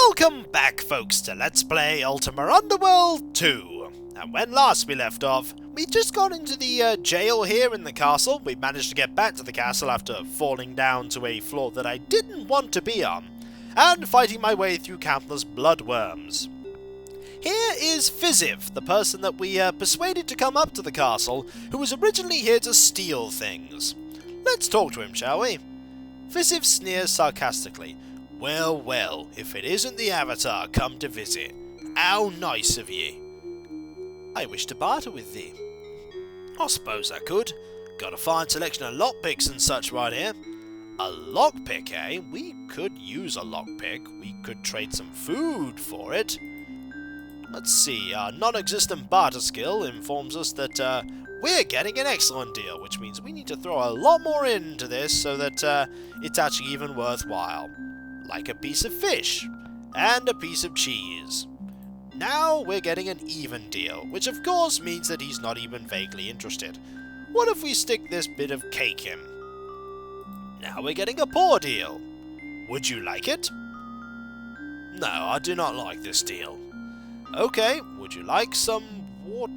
Welcome back, folks, to Let's Play Ultima Underworld 2. And when last we left off, we just got into the jail here in the castle. We managed to get back to the castle after falling down to a floor that I didn't want to be on, and fighting my way through countless bloodworms. Here is Fiziv, the person that we persuaded to come up to the castle, who was originally here to steal things. Let's talk to him, shall we? Fiziv sneers sarcastically. Well, well, if it isn't the Avatar come to visit. How nice of ye. I wish to barter with thee. I suppose I could. Got a fine selection of lockpicks and such right here. A lockpick, eh? We could use a lockpick. We could trade some food for it. Let's see, our non-existent barter skill informs us that we're getting an excellent deal, which means we need to throw a lot more into this so that it's actually even worthwhile. Like a piece of fish, and a piece of cheese. Now we're getting an even deal, which of course means that he's not even vaguely interested. What if we stick this bit of cake in? Now we're getting a poor deal. Would you like it? No, I do not like this deal. Okay, would you like some water?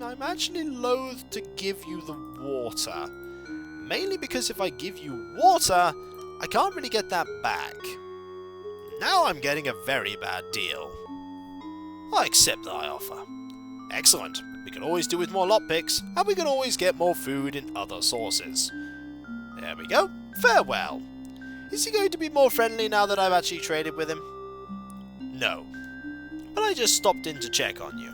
I'm actually loath to give you the water. Mainly because if I give you water, I can't really get that back. Now I'm getting a very bad deal. I accept thy offer. Excellent. We can always do with more lockpicks, and we can always get more food in other sources. There we go. Farewell. Is he going to be more friendly now that I've actually traded with him? No. But I just stopped in to check on you.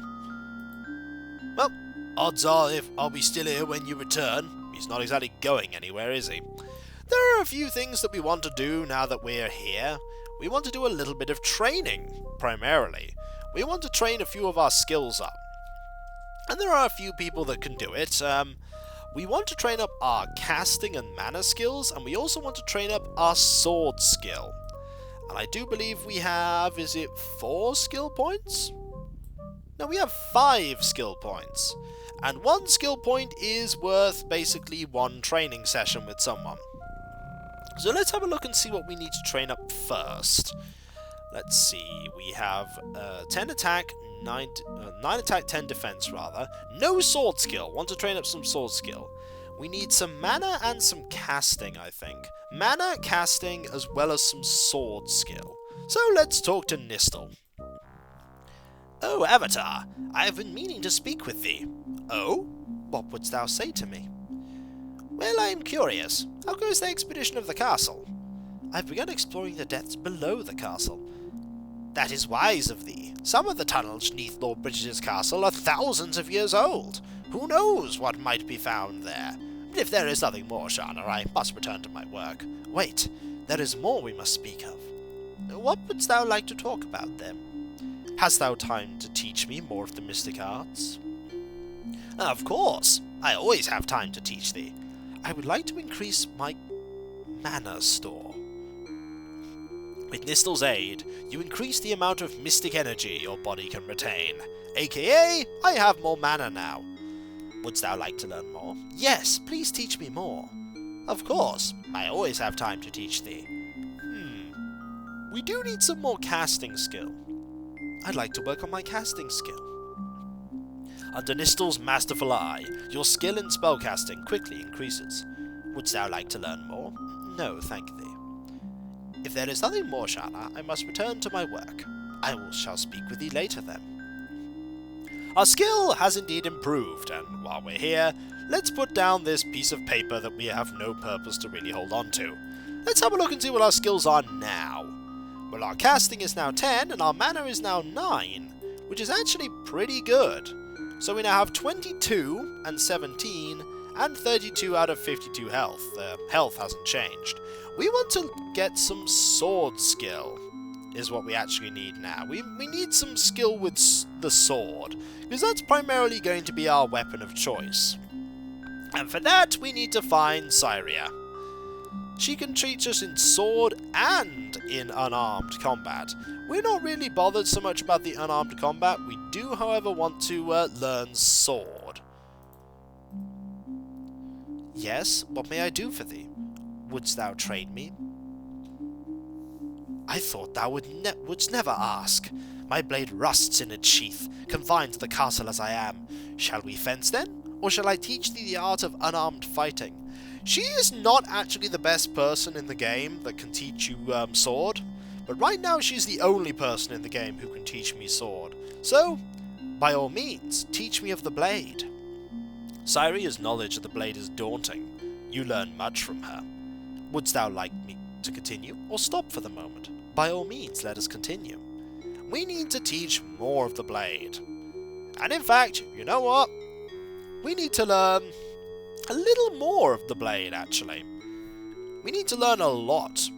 Well, odds are if I'll be still here when you return. He's not exactly going anywhere, is he? There are a few things that we want to do now that we're here. We want to do a little bit of training, primarily. We want to train a few of our skills up. And there are a few people that can do it. We want to train up our casting and mana skills, and we also want to train up our sword skill. And I do believe we have, is it 4 skill points? No, we have 5 skill points. And 1 skill point is worth basically 1 training session with someone. So let's have a look and see what we need to train up first. Let's see, we have 10 attack, 9 attack, 10 defense rather. No sword skill, want to train up some sword skill. We need some mana and some casting, I think. Mana, casting, as well as some sword skill. So let's talk to Nistel. Oh, Avatar, I have been meaning to speak with thee. Oh? What wouldst thou say to me? Well, I am curious. How goes the expedition of the castle? I've begun exploring the depths below the castle. That is wise of thee. Some of the tunnels neath Lord Bridges' castle are thousands of years old. Who knows what might be found there? But if there is nothing more, Shawna, I must return to my work. Wait, there is more we must speak of. What wouldst thou like to talk about, then? Hast thou time to teach me more of the mystic arts? Of course. I always have time to teach thee. I would like to increase my mana store. With Nistel's aid, you increase the amount of mystic energy your body can retain. AKA, I have more mana now. Wouldst thou like to learn more? Yes, please teach me more. Of course, I always have time to teach thee. We do need some more casting skill. I'd like to work on my casting skill. Under Nistel's masterful eye, your skill in spellcasting quickly increases. Wouldst thou like to learn more? No, thank thee. If there is nothing more, Shawna, I must return to my work. Shall speak with thee later, then. Our skill has indeed improved, and while we're here, let's put down this piece of paper that we have no purpose to really hold on to. Let's have a look and see what our skills are now. Well, our casting is now 10, and our mana is now 9, which is actually pretty good. So we now have 22 and 17 and 32 out of 52 health. Health hasn't changed. We want to get some sword skill, is what we actually need now. We need some skill with the sword, because that's primarily going to be our weapon of choice. And for that, we need to find Syria. She can teach us in sword and in unarmed combat. We're not really bothered so much about the unarmed combat. We do, however, want to learn sword. Yes, what may I do for thee? Wouldst thou train me? I thought thou wouldst never ask. My blade rusts in its sheath, confined to the castle as I am. Shall we fence then? Or shall I teach thee the art of unarmed fighting? She is not actually the best person in the game that can teach you sword, but right now she's the only person in the game who can teach me sword. So, by all means, teach me of the blade. Cyria's knowledge of the blade is daunting. You learn much from her. Wouldst thou like me to continue, or stop for the moment? By all means, let us continue. We need to teach more of the blade. And in fact, you know what? We need to learn a little more of the blade, actually. We need to learn a lot.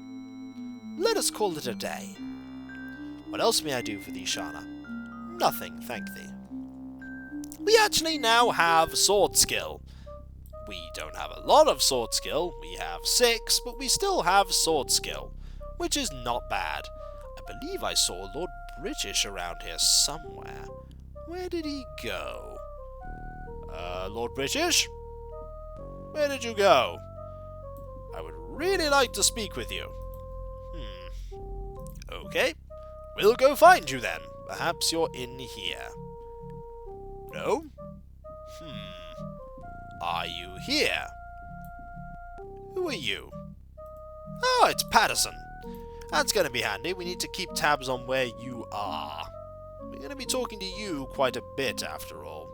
Let us call it a day. What else may I do for thee, Shawna? Nothing, thank thee. We actually now have sword skill. We don't have a lot of sword skill. We have 6, but we still have sword skill, which is not bad. I believe I saw Lord British around here somewhere. Where did he go? Lord British? Where did you go? I would really like to speak with you. Okay. We'll go find you then. Perhaps you're in here. No? Are you here? Who are you? Oh, it's Patterson. That's going to be handy. We need to keep tabs on where you are. We're going to be talking to you quite a bit, after all.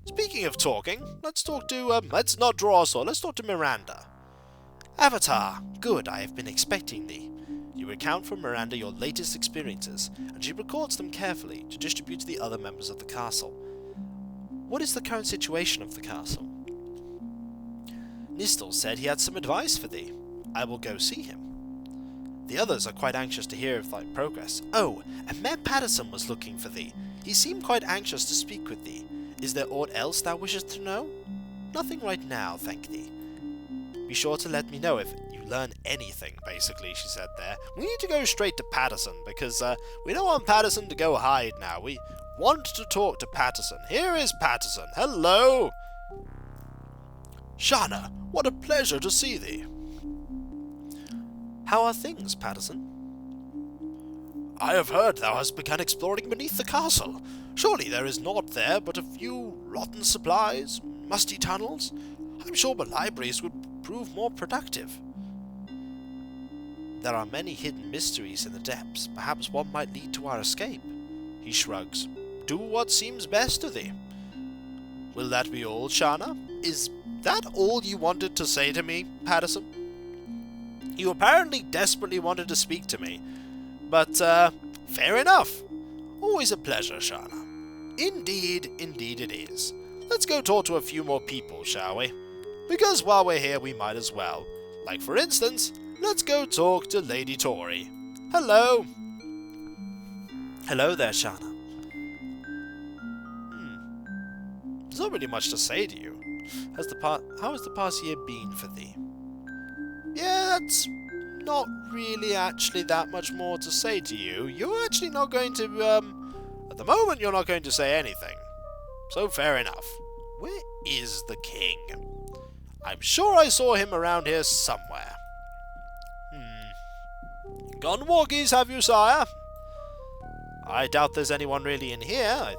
Speaking of talking, let's talk to, let's not draw us all. Let's talk to Miranda. Avatar, good, I have been expecting thee. You recount from Miranda your latest experiences, and she records them carefully to distribute to the other members of the castle. What is the current situation of the castle? Nistel said he had some advice for thee. I will go see him. The others are quite anxious to hear of thy progress. Oh, and Mayor Patterson was looking for thee. He seemed quite anxious to speak with thee. Is there aught else thou wishest to know? Nothing right now, thank thee. Be sure to let me know if you learn anything, basically, she said there. We need to go straight to Patterson, because we don't want Patterson to go hide now. We want to talk to Patterson. Here is Patterson. Hello! Shawna, what a pleasure to see thee. How are things, Patterson? I have heard thou hast begun exploring beneath the castle. Surely there is naught there but a few rotten supplies, musty tunnels. I'm sure the libraries would prove more productive. There are many hidden mysteries in the depths. Perhaps one might lead to our escape. He shrugs. Do what seems best to thee. Will that be all, Shawna? Is that all you wanted to say to me, Patterson? You apparently desperately wanted to speak to me. But, fair enough. Always a pleasure, Shawna. Indeed, indeed it is. Let's go talk to a few more people, shall we? Because while we're here, we might as well. Like, for instance, let's go talk to Lady Tori. Hello. Hello there, Shawna. There's not really much to say to you. How has the past year been for thee? Yeah, that's not really actually that much more to say to you. You're actually not going to, at the moment you're not going to say anything. So fair enough. Where is the king? I'm sure I saw him around here somewhere. Gone walkies, have you, sire? I doubt there's anyone really in here.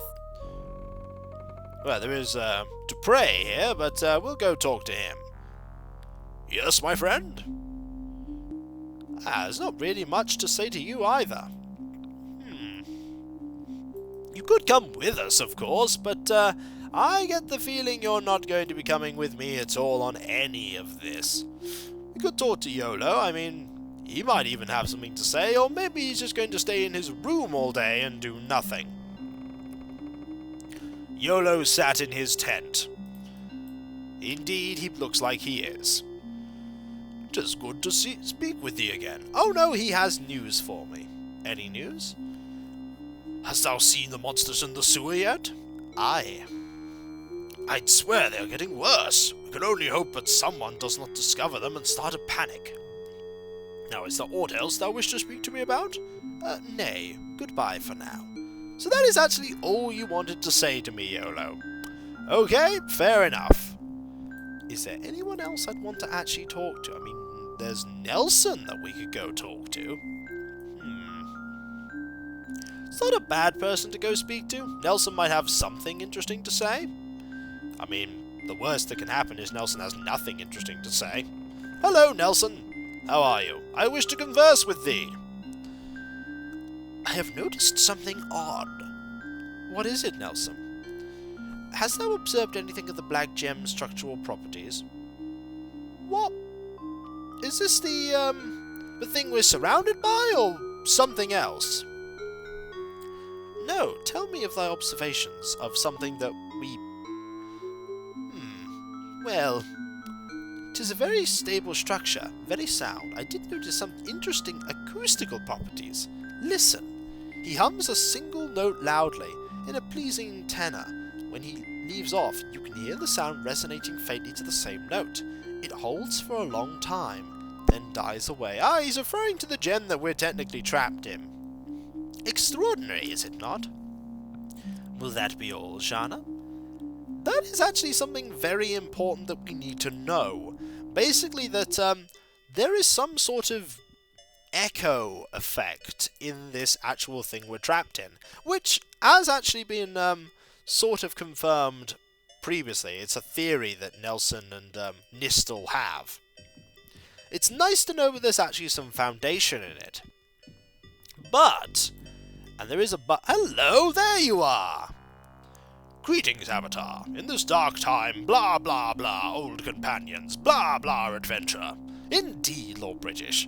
Well, there is, Dupre here, but, we'll go talk to him. Yes, my friend? There's not really much to say to you either. You could come with us, of course, but, I get the feeling you're not going to be coming with me at all on any of this. We could talk to Yolo. I mean, he might even have something to say, or maybe he's just going to stay in his room all day and do nothing. Yolo sat in his tent. Indeed, he looks like he is. 'Tis good to speak with thee again. Oh no, he has news for me. Any news? Hast thou seen the monsters in the sewer yet? Aye. I'd swear they are getting worse. We can only hope that someone does not discover them and start a panic. Now, is there aught else thou wish to speak to me about? Nay. Goodbye for now. So that is actually all you wanted to say to me, Yolo. Okay, fair enough. Is there anyone else I'd want to actually talk to? I mean, there's Nelson that we could go talk to. He's not a bad person to go speak to. Nelson might have something interesting to say. I mean, the worst that can happen is Nelson has nothing interesting to say. Hello, Nelson. How are you? I wish to converse with thee. I have noticed something odd. What is it, Nelson? Hast thou observed anything of the black gem's structural properties? What? Is this the thing we're surrounded by, or something else? No, tell me of thy observations of something that we... Well, 'tis a very stable structure, very sound. I did notice some interesting acoustical properties. Listen. He hums a single note loudly, in a pleasing tenor. When he leaves off, you can hear the sound resonating faintly to the same note. It holds for a long time, then dies away. Ah, he's referring to the gem that we're technically trapped in. Extraordinary, is it not? Will that be all, Shawna? That is actually something very important that we need to know. Basically that there is some sort of echo effect in this actual thing we're trapped in, which has actually been sort of confirmed previously. It's a theory that Nelson and Nistel have. It's nice to know that there's actually some foundation in it. But, and there is a but. Hello, there you are! Greetings, Avatar. In this dark time, blah blah blah, old companions, blah blah adventure. Indeed, Lord British.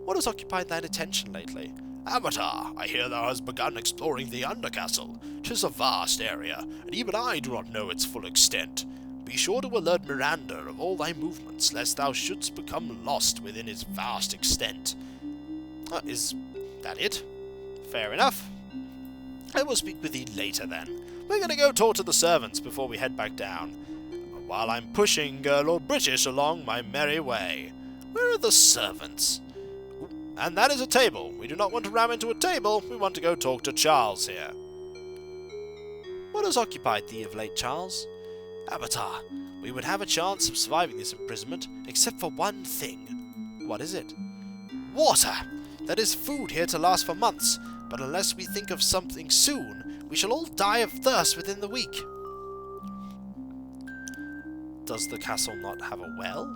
What has occupied thine attention lately? Avatar, I hear thou hast begun exploring the Under Gasol. 'Tis a vast area, and even I do not know its full extent. Be sure to alert Miranda of all thy movements, lest thou shouldst become lost within its vast extent. Is that it? Fair enough. I will speak with thee later then. We're going to go talk to the servants before we head back down, while I'm pushing Lord British along my merry way. Where are the servants? And that is a table. We do not want to ram into a table. We want to go talk to Charles here. What has occupied thee of late, Charles? Avatar, we would have a chance of surviving this imprisonment, except for one thing. What is it? Water! There is food here to last for months, but unless we think of something soon, we shall all die of thirst within the week. Does the castle not have a well?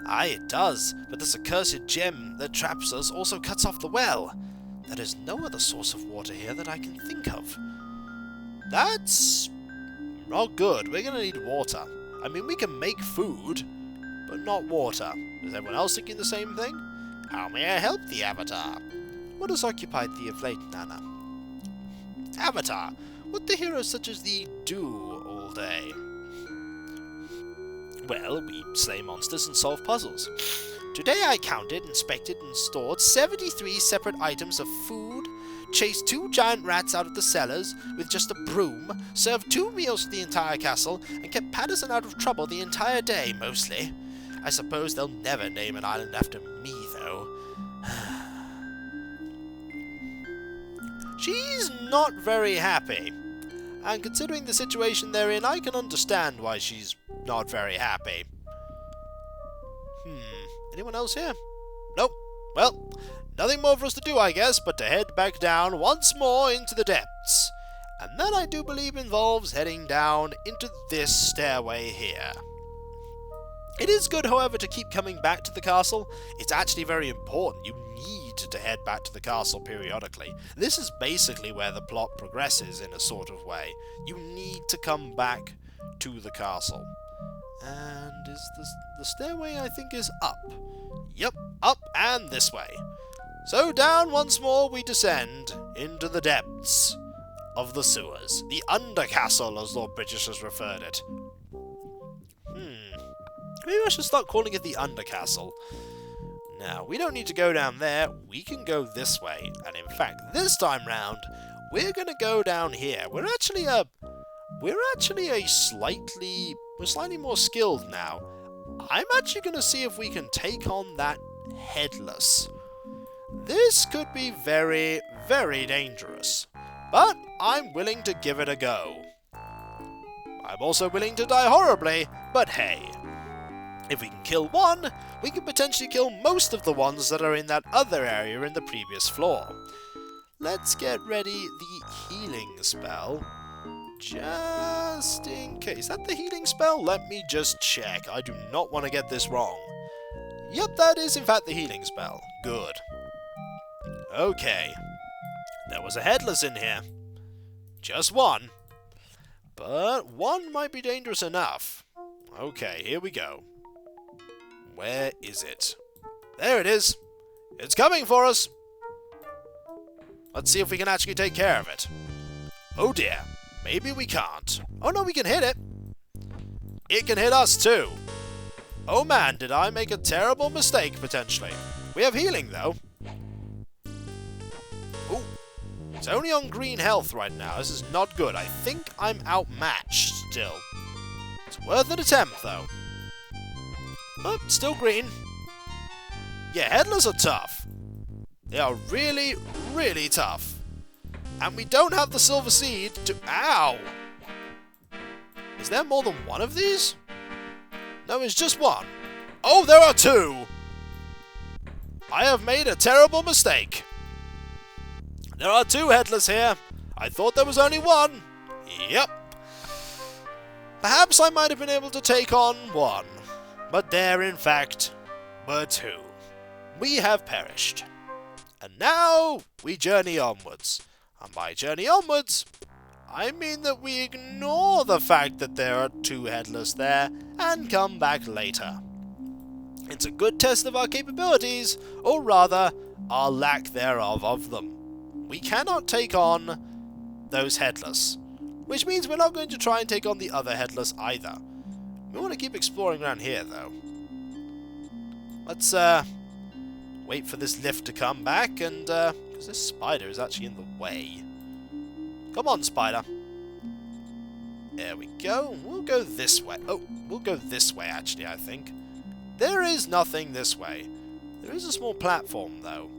Aye, it does, but this accursed gem that traps us also cuts off the well. There is no other source of water here that I can think of. That's not good. We're going to need water. I mean, we can make food, but not water. Is everyone else thinking the same thing? How may I help thee, Avatar? What has occupied thee of late, Nana? Avatar, what do heroes such as thee do all day? Well, we slay monsters and solve puzzles. Today I counted, inspected, and stored 73 separate items of food, chased 2 giant rats out of the cellars with just a broom, served 2 meals for the entire castle, and kept Patterson out of trouble the entire day, mostly. I suppose they'll never name an island after me, though. She's not very happy. And considering the situation they're in, I can understand why she's not very happy. Anyone else here? Nope. Well, nothing more for us to do, I guess, but to head back down once more into the depths. And that I do believe involves heading down into this stairway here. It is good, however, to keep coming back to the castle. It's actually very important. You need to head back to the castle periodically. This is basically where the plot progresses in a sort of way. You need to come back to the castle. And is the stairway, I think, is up. Yep, up and this way. So down once more we descend into the depths of the sewers. The Under Gasol, as Lord British has referred it. Maybe I should start calling it the Under Gasol. Now, we don't need to go down there. We can go this way. And in fact, this time round, we're going to go down here. We're slightly more skilled now. I'm actually going to see if we can take on that headless. This could be very, very dangerous. But I'm willing to give it a go. I'm also willing to die horribly, but hey. If we can kill one, we can potentially kill most of the ones that are in that other area in the previous floor. let's get ready the healing spell. Just in case. Is that the healing spell? Let me just check. I do not want to get this wrong. Yep, that is in fact the healing spell. Good. Okay. There was a headless in here. Just one. But one might be dangerous enough. Okay, here we go. Where is it? There it is. It's coming for us. Let's see if we can actually take care of it. Oh dear. Maybe we can't. Oh no, we can hit it. It can hit us too. Oh man, did I make a terrible mistake, potentially. We have healing, though. Ooh. It's only on green health right now. This is not good. I think I'm outmatched still. It's worth an attempt, though. Oh, still green. Yeah, headless are tough. They are really, really tough. And we don't have the silver seed to... Ow! Is there more than one of these? No, it's just one. Oh, there are two! I have made a terrible mistake. There are two headless here. I thought there was only one. Yep. Perhaps I might have been able to take on one. But there, in fact, were two. We have perished. And now we journey onwards. And by journey onwards, I mean that we ignore the fact that there are two headless there and come back later. It's a good test of our capabilities, or rather, our lack thereof of them. We cannot take on those headless, which means we're not going to try and take on the other headless either. We want to keep exploring around here, though. Let's, wait for this lift to come back, and, because this spider is actually in the way. Come on, spider. There we go. We'll go this way. Oh, we'll go this way, actually, I think. There is nothing this way. There is a small platform, though.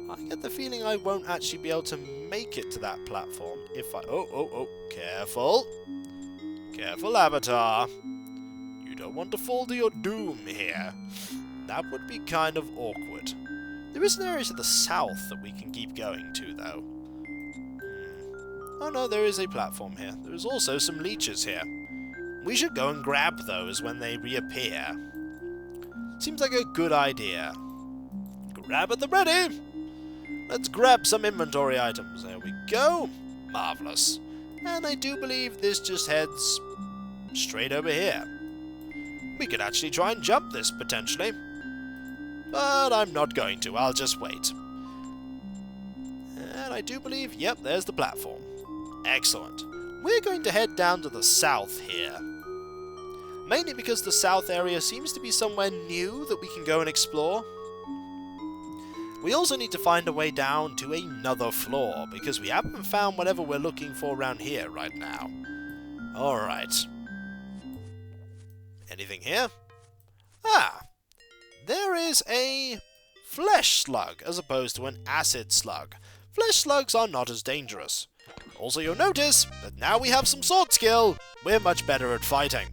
I get the feeling I won't actually be able to make it to that platform if I... Oh, careful. Careful, Avatar. You don't want to fall to your doom here. That would be kind of awkward. There is an area to the south that we can keep going to, though. Oh no, there is a platform here. There is also some leeches here. We should go and grab those when they reappear. Seems like a good idea. Grab at the ready! Let's grab some inventory items. There we go. Marvellous. And I do believe this just heads straight over here. We could actually try and jump this, potentially. But I'm not going to. I'll just wait. And I do believe, yep, there's the platform. Excellent. We're going to head down to the south here. Mainly because the south area seems to be somewhere new that we can go and explore. We also need to find a way down to another floor, because we haven't found whatever we're looking for around here right now. Alright. Anything here? Ah! There is a flesh slug, as opposed to an acid slug. Flesh slugs are not as dangerous. Also, you'll notice that now we have some sword skill, we're much better at fighting.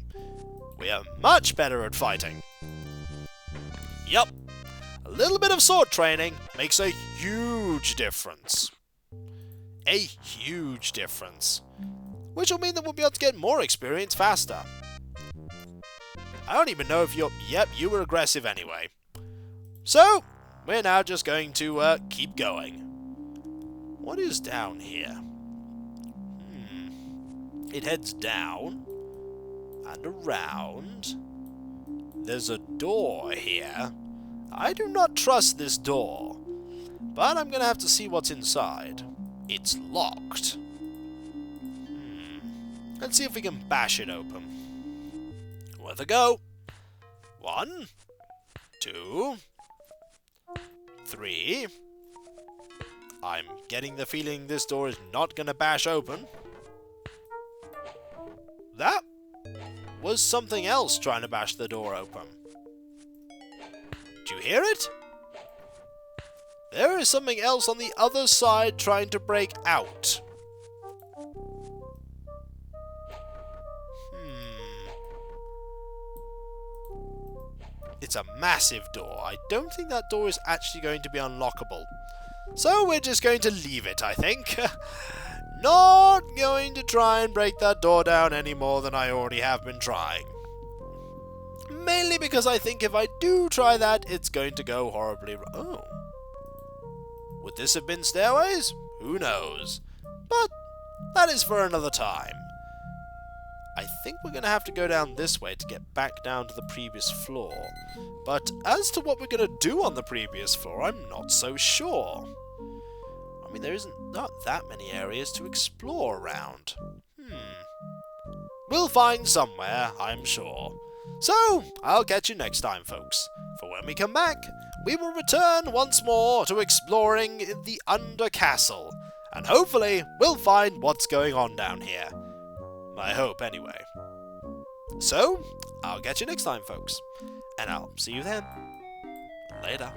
We are much better at fighting. Yup. A little bit of sword training makes a huge difference. A huge difference. Which will mean that we'll be able to get more experience faster. I don't even know if you're... Yep, you were aggressive anyway. So, we're now just going to keep going. What is down here? It heads down and around. There's a door here. I do not trust this door, but I'm going to have to see what's inside. It's locked. Let's see if we can bash it open. Worth a go. 1, 2, 3. I'm getting the feeling this door is not going to bash open. That was something else trying to bash the door open. Do you hear it? There is something else on the other side trying to break out. It it's a massive door. I don't think that door is actually going to be unlockable. So we're just going to leave it, I think. Not going to try and break that door down any more than I already have been trying. Mainly because I think if I do try that, it's going to go horribly wrong. Oh. Would this have been stairways? Who knows? But that is for another time. I think we're going to have to go down this way to get back down to the previous floor. But as to what we're going to do on the previous floor, I'm not so sure. I mean, there not that many areas to explore around. We'll find somewhere, I'm sure. So, I'll catch you next time, folks. For when we come back, we will return once more to exploring the Under Gasol. And hopefully, we'll find what's going on down here. I hope, anyway. So, I'll catch you next time, folks. And I'll see you then. Later.